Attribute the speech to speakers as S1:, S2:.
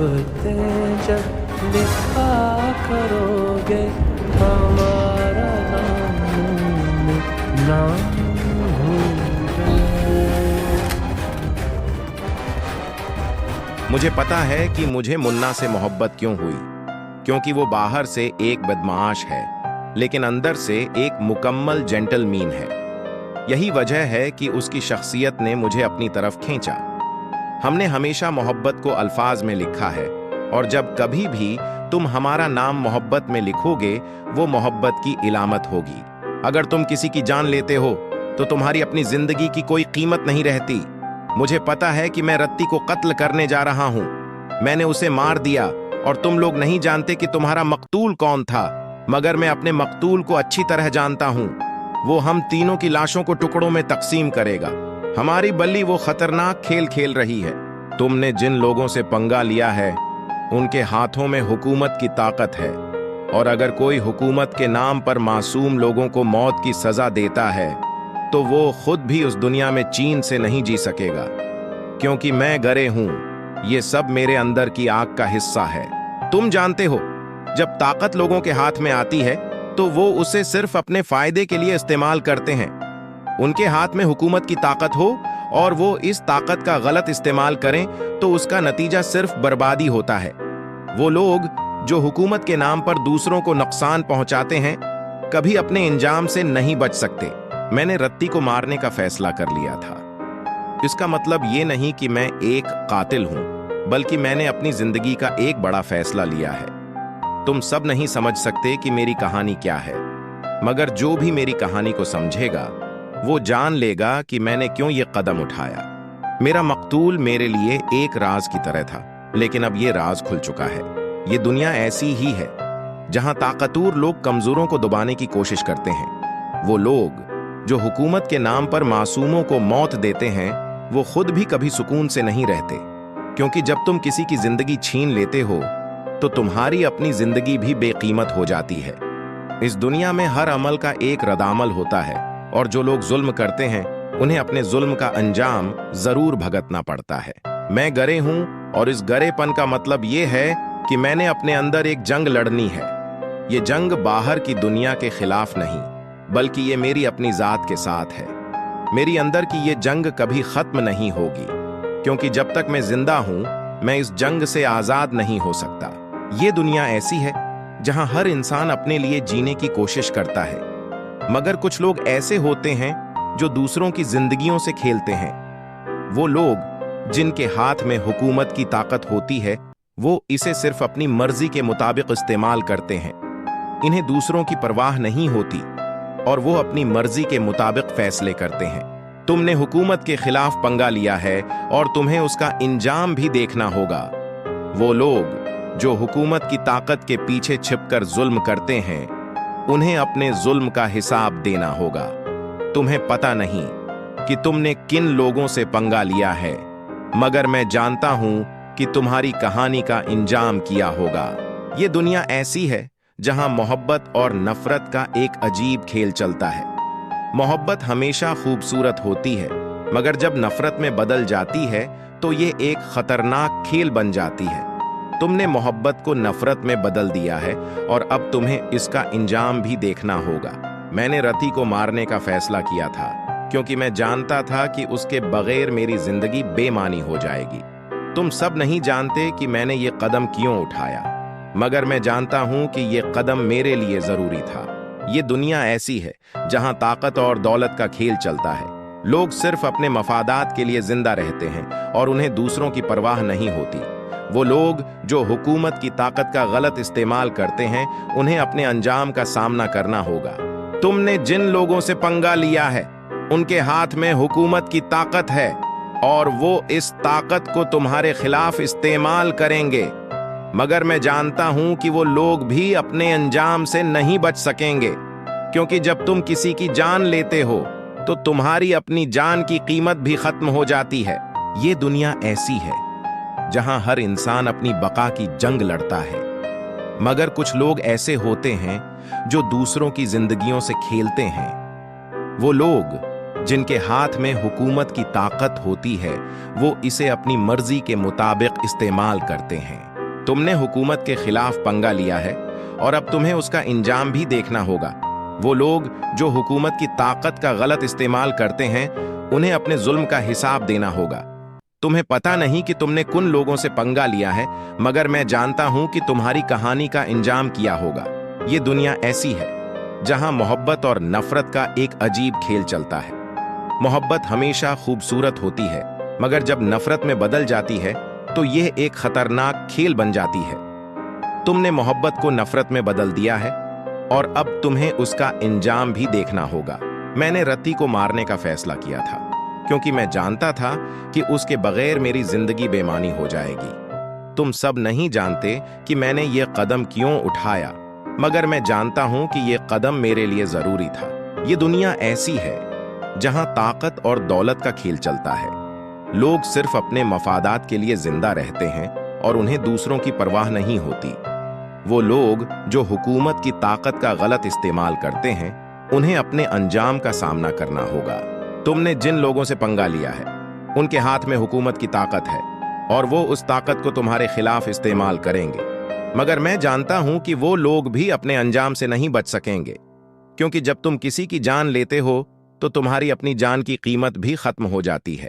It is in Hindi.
S1: जब लिखा करोगे हमारा नाम
S2: मुझे पता है कि मुझे मुन्ना से मोहब्बत क्यों हुई, क्योंकि वो बाहर से एक बदमाश है लेकिन अंदर से एक मुकम्मल जेंटलमैन है। यही वजह है कि उसकी शख्सियत ने मुझे अपनी तरफ खींचा। हमने हमेशा मोहब्बत को अल्फाज में लिखा है और जब कभी भी तुम हमारा नाम मोहब्बत में लिखोगे वो मोहब्बत की इलामत होगी। अगर तुम किसी की जान लेते हो तो तुम्हारी अपनी जिंदगी की कोई कीमत नहीं रहती। मुझे पता है कि मैं रत्ती को कत्ल करने जा रहा हूं। मैंने उसे मार दिया और तुम लोग नहीं जानते कि तुम्हारा मकतूल कौन था, मगर मैं अपने मकतूल को अच्छी तरह जानता हूं। वो हम तीनों की लाशों को टुकड़ों में तकसीम करेगा। हमारी बल्ली वो खतरनाक खेल खेल रही है। तुमने जिन लोगों से पंगा लिया है उनके हाथों में हुकूमत की ताकत है, और अगर कोई हुकूमत के नाम पर मासूम लोगों को मौत की सजा देता है तो वो खुद भी उस दुनिया में चैन से नहीं जी सकेगा, क्योंकि मैं गरे हूं। ये सब मेरे अंदर की आग का हिस्सा है। तुम जानते हो, जब ताकत लोगों के हाथ में आती है तो वो उसे सिर्फ अपने फायदे के लिए इस्तेमाल करते हैं। उनके हाथ में हुकूमत की ताकत हो और वो इस ताकत का गलत इस्तेमाल करें तो उसका नतीजा सिर्फ बर्बादी होता है। वो लोग जो हुकूमत के नाम पर दूसरों को नुकसान पहुंचाते हैं कभी अपने इंजाम से नहीं बच सकते। मैंने रत्ती को मारने का फैसला कर लिया था। इसका मतलब ये नहीं कि मैं एक कातिल हूं, बल्कि मैंने अपनी जिंदगी का एक बड़ा फैसला लिया है। तुम सब नहीं समझ सकते कि मेरी कहानी क्या है, मगर जो भी मेरी कहानी को समझेगा वो जान लेगा कि मैंने क्यों ये कदम उठाया। मेरा मकतूल मेरे लिए एक राज की तरह था, लेकिन अब ये राज खुल चुका है। ये दुनिया ऐसी ही है जहां ताकतवर लोग कमजोरों को दबाने की कोशिश करते हैं। वो लोग जो हुकूमत के नाम पर मासूमों को मौत देते हैं वो खुद भी कभी सुकून से नहीं रहते, क्योंकि जब तुम किसी की जिंदगी छीन लेते हो तो तुम्हारी अपनी जिंदगी भी बेकीमत हो जाती है। इस दुनिया में हर अमल का एक रद्दामल होता है, और जो लोग जुल्म करते हैं उन्हें अपने जुल्म का अंजाम जरूर भुगतना पड़ता है। मैं गरे हूं, और इस गरेपन का मतलब ये है कि मैंने अपने अंदर एक जंग लड़नी है। ये जंग बाहर की दुनिया के खिलाफ नहीं, बल्कि ये मेरी अपनी जात के साथ है। मेरी अंदर की ये जंग कभी खत्म नहीं होगी, क्योंकि जब तक मैं जिंदा हूं मैं इस जंग से आजाद नहीं हो सकता। ये दुनिया ऐसी है जहां हर इंसान अपने लिए जीने की कोशिश करता है, मगर कुछ लोग ऐसे होते हैं जो दूसरों की जिंदगियों से खेलते हैं। वो लोग जिनके हाथ में हुकूमत की ताकत होती है वो इसे सिर्फ अपनी मर्जी के मुताबिक इस्तेमाल करते हैं। इन्हें दूसरों की परवाह नहीं होती और वो अपनी मर्जी के मुताबिक फैसले करते हैं। तुमने हुकूमत के खिलाफ पंगा लिया है और तुम्हें उसका इंजाम भी देखना होगा। वो लोग जो हुकूमत की ताकत के पीछे छिपकर जुल्म करते हैं उन्हें अपने जुल्म का हिसाब देना होगा। तुम्हें पता नहीं कि तुमने किन लोगों से पंगा लिया है, मगर मैं जानता हूं कि तुम्हारी कहानी का इंजाम किया होगा। ये दुनिया ऐसी है जहां मोहब्बत और नफरत का एक अजीब खेल चलता है। मोहब्बत हमेशा खूबसूरत होती है, मगर जब नफरत में बदल जाती है तो ये एक खतरनाक खेल बन जाती है। तुमने मोहब्बत को नफरत में बदल दिया है और अब तुम्हें इसका इंजाम भी देखना होगा। मैंने रति को मारने का फैसला किया था, क्योंकि मैं जानता था कि उसके बगैर मेरी जिंदगी बेमानी हो जाएगी। तुम सब नहीं जानते कि मैंने ये कदम क्यों उठाया, मगर मैं जानता हूं कि ये कदम मेरे लिए जरूरी था। ये दुनिया ऐसी है जहां ताकत और दौलत का खेल चलता है। लोग सिर्फ अपने मफादात के लिए जिंदा रहते हैं और उन्हें दूसरों की परवाह नहीं होती। वो लोग जो हुकूमत की ताकत का गलत इस्तेमाल करते हैं उन्हें अपने अंजाम का सामना करना होगा। तुमने जिन लोगों से पंगा लिया है उनके हाथ में हुकूमत की ताकत है और वो इस ताकत को तुम्हारे खिलाफ इस्तेमाल करेंगे, मगर मैं जानता हूं कि वो लोग भी अपने अंजाम से नहीं बच सकेंगे, क्योंकि जब तुम किसी की जान लेते हो तो तुम्हारी अपनी जान की कीमत भी खत्म हो जाती है। ये दुनिया ऐसी है जहां हर इंसान अपनी बका की जंग लड़ता है, मगर कुछ लोग ऐसे होते हैं जो दूसरों की जिंदगियों से खेलते हैं। वो लोग जिनके हाथ में हुकूमत की ताकत होती है वो इसे अपनी मर्जी के मुताबिक इस्तेमाल करते हैं। तुमने हुकूमत के खिलाफ पंगा लिया है और अब तुम्हें उसका इंजाम भी देखना होगा। वो लोग जो हुकूमत की ताकत का गलत इस्तेमाल करते हैं, उन्हें अपने जुल्म का हिसाब देना होगा। तुम्हें पता नहीं कि तुमने किन लोगों से पंगा लिया है, मगर मैं जानता हूं कि तुम्हारी कहानी का इंजाम किया होगा। ये दुनिया ऐसी है जहां मोहब्बत और नफरत का एक अजीब खेल चलता है। मोहब्बत हमेशा खूबसूरत होती है, मगर जब नफरत में बदल जाती है तो यह एक खतरनाक खेल बन जाती है। तुमने मोहब्बत को नफरत में बदल दिया है और अब तुम्हें उसका इंजाम भी देखना होगा। मैंने रति को मारने का फैसला किया था क्योंकि मैं जानता था कि उसके बगैर मेरी जिंदगी बेमानी हो जाएगी। तुम सब नहीं जानते कि मैंने ये कदम क्यों उठाया, मगर मैं जानता हूं कि ये कदम मेरे लिए जरूरी था। ये दुनिया ऐसी है जहां ताकत और दौलत का खेल चलता है। लोग सिर्फ अपने मफादात के लिए जिंदा रहते हैं और उन्हें दूसरों की परवाह नहीं होती। वो लोग जो हुकूमत की ताकत का गलत इस्तेमाल करते हैं, उन्हें अपने अंजाम का सामना करना होगा। तुमने जिन लोगों से पंगा लिया है, उनके हाथ में हुकूमत की ताकत है और वो उस ताकत को तुम्हारे खिलाफ इस्तेमाल करेंगे। मगर मैं जानता हूं कि वो लोग भी अपने अंजाम से नहीं बच सकेंगे, क्योंकि जब तुम किसी की जान लेते हो तो तुम्हारी अपनी जान की कीमत भी खत्म हो जाती है।